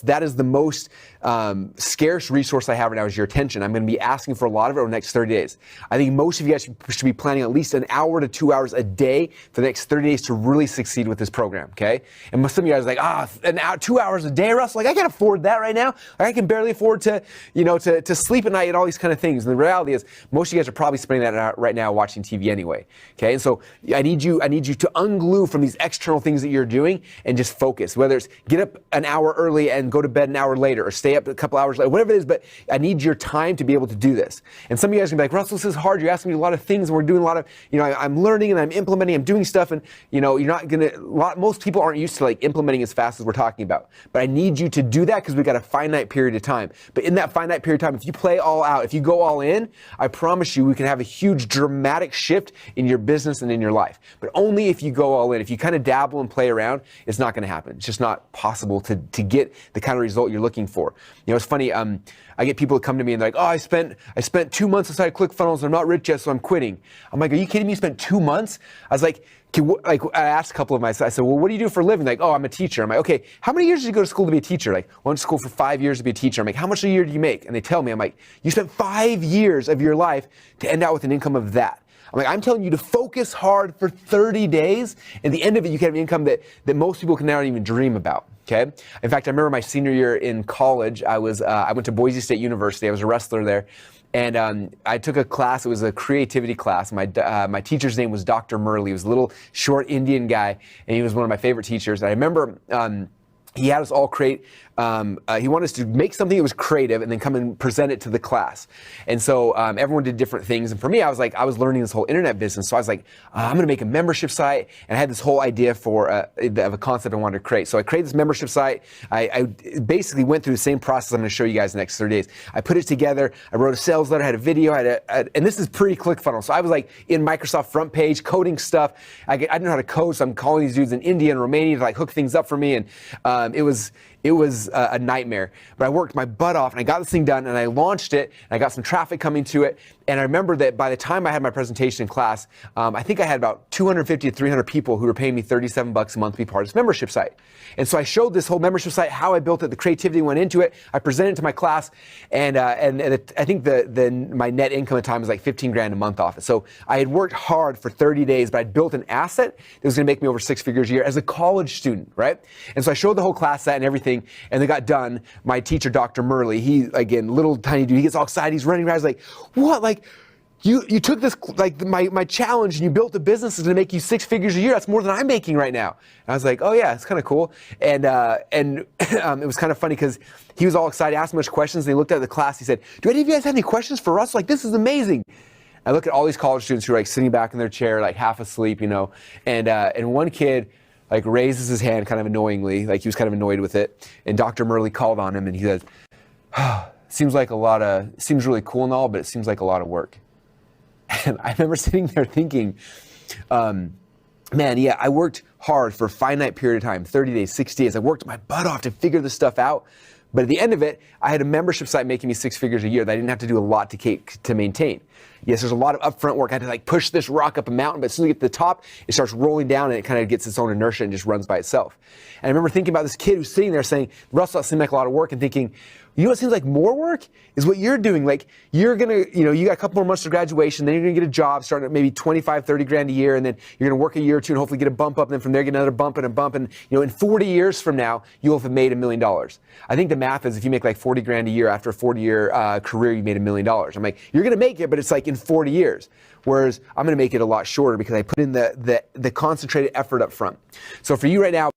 That is the most scarce resource I have right now is your attention. I'm going to be asking for a lot of it over the next 30 days. I think most of you guys should be planning at least an hour to 2 hours a day for the next 30 days to really succeed with this program, okay? And some of you guys are like, an hour, 2 hours a day, Russ? Like, I can't afford that right now. Like, I can barely afford to, to sleep at night and all these kind of things. And the reality is, most of you guys are probably spending that right now watching TV anyway, okay? And so I need you to unglue from these external things that you're doing and just focus. Whether it's get up an hour early and go to bed an hour later, or stay up a couple hours later, whatever it is, but I need your time to be able to do this. And some of you guys are going to be like, Russell, this is hard. You're asking me a lot of things, and we're doing a lot of, I'm learning and I'm implementing, I'm doing stuff, and you're not going to, most people aren't used to like implementing as fast as we're talking about. But I need you to do that because we've got a finite period of time. But in that finite period of time, if you play all out, if you go all in, I promise you we can have a huge dramatic shift in your business and in your life. But only if you go all in. If you kind of dabble and play around, it's not going to happen. It's just not possible to get the kind of result you're looking for. It's funny, I get people that come to me and they're like, I spent 2 months inside Clicfunnles, I'm not rich yet, so I'm quitting. I'm like, are you kidding me? You spent 2 months? I was like, I asked a couple of my, I said, well, what do you do for a living? Like, I'm a teacher. I'm like, okay, how many years did you go to school to be a teacher? Like, I went to school for 5 years to be a teacher. I'm like, how much a year do you make? And they tell me, I'm like, you spent 5 years of your life to end out with an income of that. I'm like, I'm telling you to focus hard for 30 days. And at the end of it, you can have an income that most people can never even dream about. Okay. In fact, I remember my senior year in college, I went to Boise State University. I was a wrestler there. And I took a class. It was a creativity class. My teacher's name was Dr. Murley. He was a little short Indian guy, and he was one of my favorite teachers. And I remember he had us all create, he wanted us to make something that was creative and then come and present it to the class. And so everyone did different things. And for me, I was learning this whole internet business. So I was like, I'm going to make a membership site. And I had this whole idea of a concept I wanted to create. So I created this membership site. I basically went through the same process I'm going to show you guys in the next 30 days. I put it together. I wrote a sales letter, had a video, and this is pre-ClickFunnels. So I was like in Microsoft front page, coding stuff. I didn't know how to code, so I'm calling these dudes in India and Romania to like hook things up for me. And it was a nightmare, but I worked my butt off and I got this thing done and I launched it and I got some traffic coming to it. And I remember that by the time I had my presentation in class, I think I had about 250 to 300 people who were paying me $37 a month to be part of this membership site. And so I showed this whole membership site, how I built it, the creativity went into it. I presented it to my class, and I think my net income at the time was like 15 grand a month off it. So I had worked hard for 30 days, but I'd built an asset that was going to make me over 6 figures a year as a college student, right? And so I showed the whole class that and everything, and they got done. My teacher, Dr. Murley, he, again, little tiny dude, he gets all excited, he's running around, he's like, what? Like, you took this, like my challenge, and you built a business that's going to make you 6 figures a year. That's more than I'm making right now. And I was like, oh yeah, it's kind of cool. And it was kind of funny because he was all excited, asked a bunch of questions, and he looked at the class. He said, do any of you guys have any questions for us? Like, this is amazing. I look at all these college students who are like sitting back in their chair, like half asleep, and one kid like raises his hand kind of annoyingly, like he was kind of annoyed with it. And Dr. Murley called on him and he said, seems really cool and all, but it seems like a lot of work. And I remember sitting there thinking, man, yeah, I worked hard for a finite period of time, 30 days, 60 days. I worked my butt off to figure this stuff out. But at the end of it, I had a membership site making me 6 figures a year that I didn't have to do a lot to maintain. Yes, there's a lot of upfront work. I had to like push this rock up a mountain, but as soon as you get to the top, it starts rolling down and it kind of gets its own inertia and just runs by itself. And I remember thinking about this kid who's sitting there saying, Russell, that seemed like a lot of work, and thinking, you know what seems like more work is what you're doing. Like, you're gonna, you got a couple more months to graduation, then you're gonna get a job starting at maybe 25, 30 grand a year, and then you're gonna work a year or two and hopefully get a bump up, and then from there get another bump and a bump, and in 40 years from now, you'll have made $1 million. I think the math is if you make like 40 grand a year after a 40-year career, you made $1 million. I'm like, you're gonna make it, but it's like in 40 years. Whereas I'm gonna make it a lot shorter because I put in the concentrated effort up front. So for you right now,